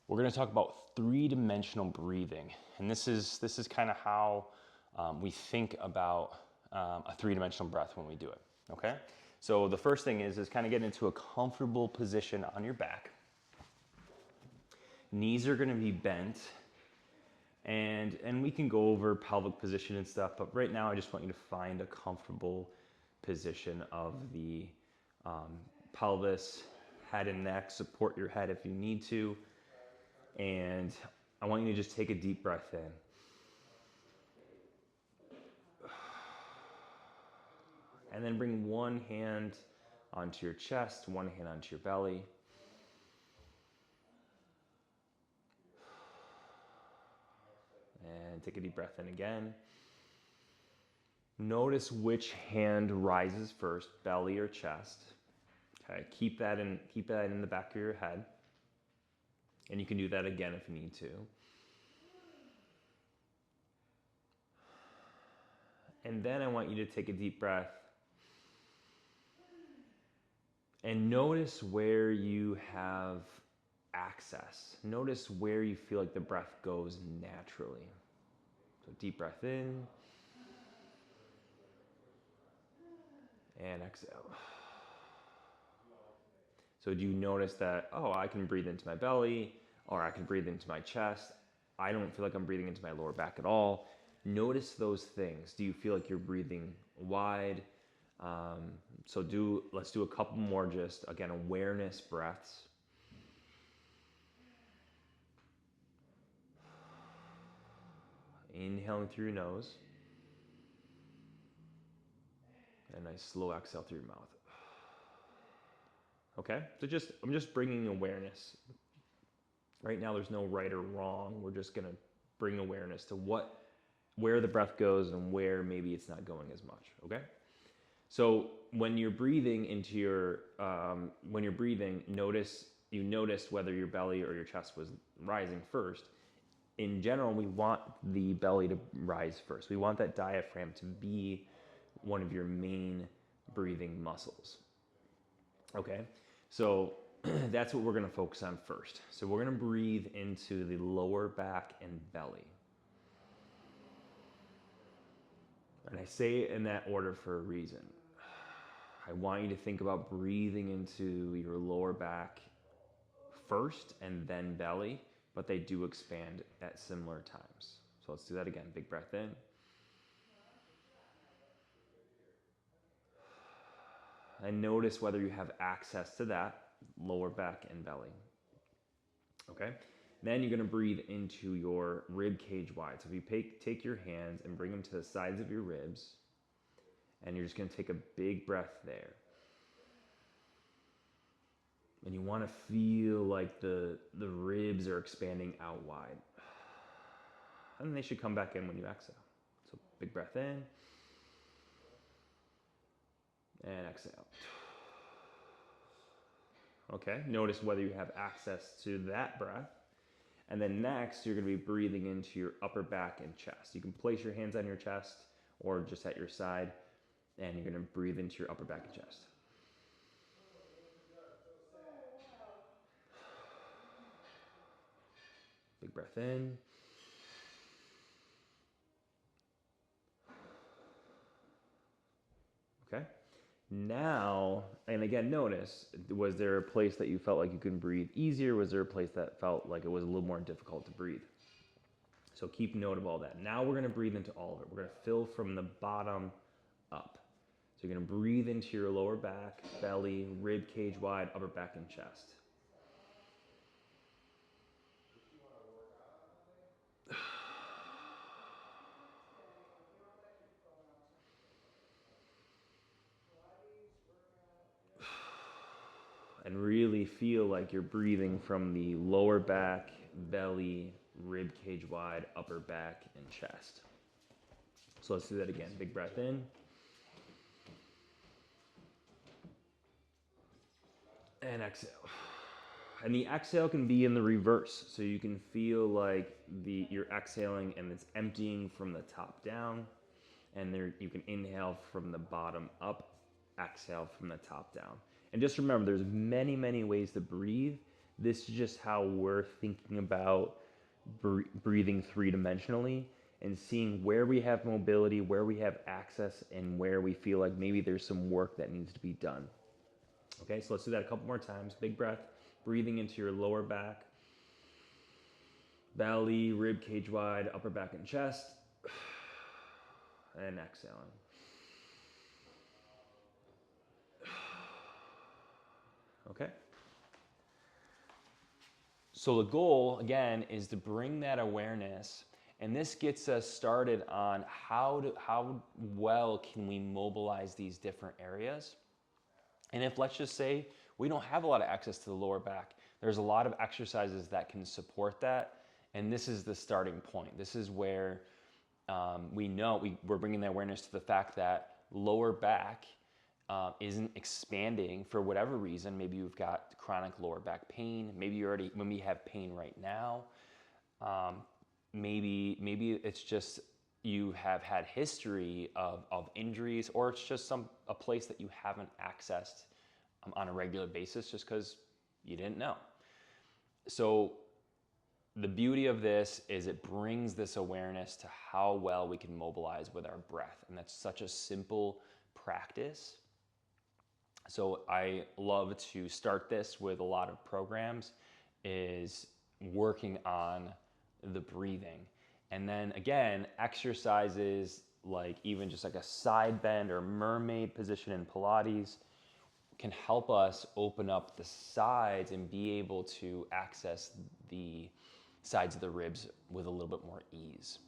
We're going to talk about three-dimensional breathing, and this is kind of how we think about a three-dimensional breath when we do it. Okay, so the first thing is kind of get into a comfortable position on your back. Knees are going to be bent, and we can go over pelvic position and stuff, but right now I just want you to find a comfortable position of the pelvis, head and neck. Support your head if you need to. And I want you to just take a deep breath in. And then bring one hand onto your chest, one hand onto your belly. And take a deep breath in again. Notice which hand rises first, belly or chest. Okay, keep that in the back of your head. And you can do that again if you need to. And then I want you to take a deep breath and notice where you have access. Notice where you feel like the breath goes naturally. So deep breath in and exhale. So do you notice that, oh, I can breathe into my belly, or I can breathe into my chest. I don't feel like I'm breathing into my lower back at all. Notice those things. Do you feel like you're breathing wide? Let's do a couple more, just again, awareness breaths. Inhaling through your nose. And a nice slow exhale through your mouth. Okay, so I'm just bringing awareness. Right now there's no right or wrong. We're just gonna bring awareness to where the breath goes and where maybe it's not going as much, okay? So when you're breathing notice whether your belly or your chest was rising first. In general, we want the belly to rise first. We want that diaphragm to be one of your main breathing muscles. Okay, so that's what we're going to focus on first. So we're going to breathe into the lower back and belly. And I say it in that order for a reason. I want you to think about breathing into your lower back first and then belly, but they do expand at similar times. So let's do that again. Big breath in. And notice whether you have access to that lower back and belly. Okay? Then you're going to breathe into your rib cage wide. So if you take your hands and bring them to the sides of your ribs, and you're just going to take a big breath there. And you want to feel like the ribs are expanding out wide. And they should come back in when you exhale. So big breath in. And exhale. Okay, notice whether you have access to that breath. And then next, you're going to be breathing into your upper back and chest. You can place your hands on your chest or just at your side, and you're going to breathe into your upper back and chest. Big breath in. Okay. Now, and again, notice, was there a place that you felt like you could breathe easier? Was there a place that felt like it was a little more difficult to breathe? So keep note of all that. Now we're going to breathe into all of it. We're going to fill from the bottom up. So you're going to breathe into your lower back, belly, rib cage wide, upper back, and chest. And really feel like you're breathing from the lower back, belly, rib cage wide, upper back, and chest. So let's do that again. Big breath in. And exhale. And the exhale can be in the reverse. So you can feel like you're exhaling and it's emptying from the top down. And there you can inhale from the bottom up, exhale from the top down. And just remember, there's many, many ways to breathe. This is just how we're thinking about breathing three-dimensionally and seeing where we have mobility, where we have access, and where we feel like maybe there's some work that needs to be done. Okay, so let's do that a couple more times. Big breath, breathing into your lower back, belly, rib cage wide, upper back and chest, and exhaling. Okay. So the goal, again, is to bring that awareness, and this gets us started on how well can we mobilize these different areas. And if, let's just say, we don't have a lot of access to the lower back, there's a lot of exercises that can support that, and this is the starting point. This is where we're bringing the awareness to the fact that lower back isn't expanding for whatever reason. Maybe you've got chronic lower back pain. Maybe you have pain right now. Maybe it's just you have had history of injuries, or it's just a place that you haven't accessed on a regular basis just because you didn't know. So the beauty of this is it brings this awareness to how well we can mobilize with our breath, and that's such a simple practice. So I love to start this with a lot of programs, is working on the breathing. And then again, exercises like even just like a side bend or mermaid position in Pilates can help us open up the sides and be able to access the sides of the ribs with a little bit more ease.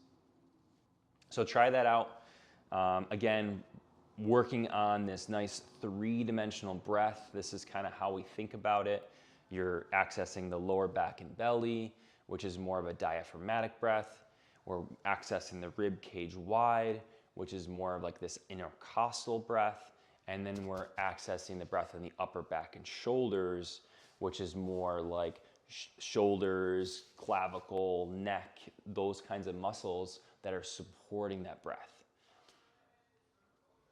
So try that out. Again, working on this nice three-dimensional breath. This is kind of how we think about it. You're accessing the lower back and belly, which is more of a diaphragmatic breath. We're accessing the rib cage wide, which is more of like this intercostal breath. And then we're accessing the breath in the upper back and shoulders, which is more like shoulders, clavicle, neck, those kinds of muscles that are supporting that breath.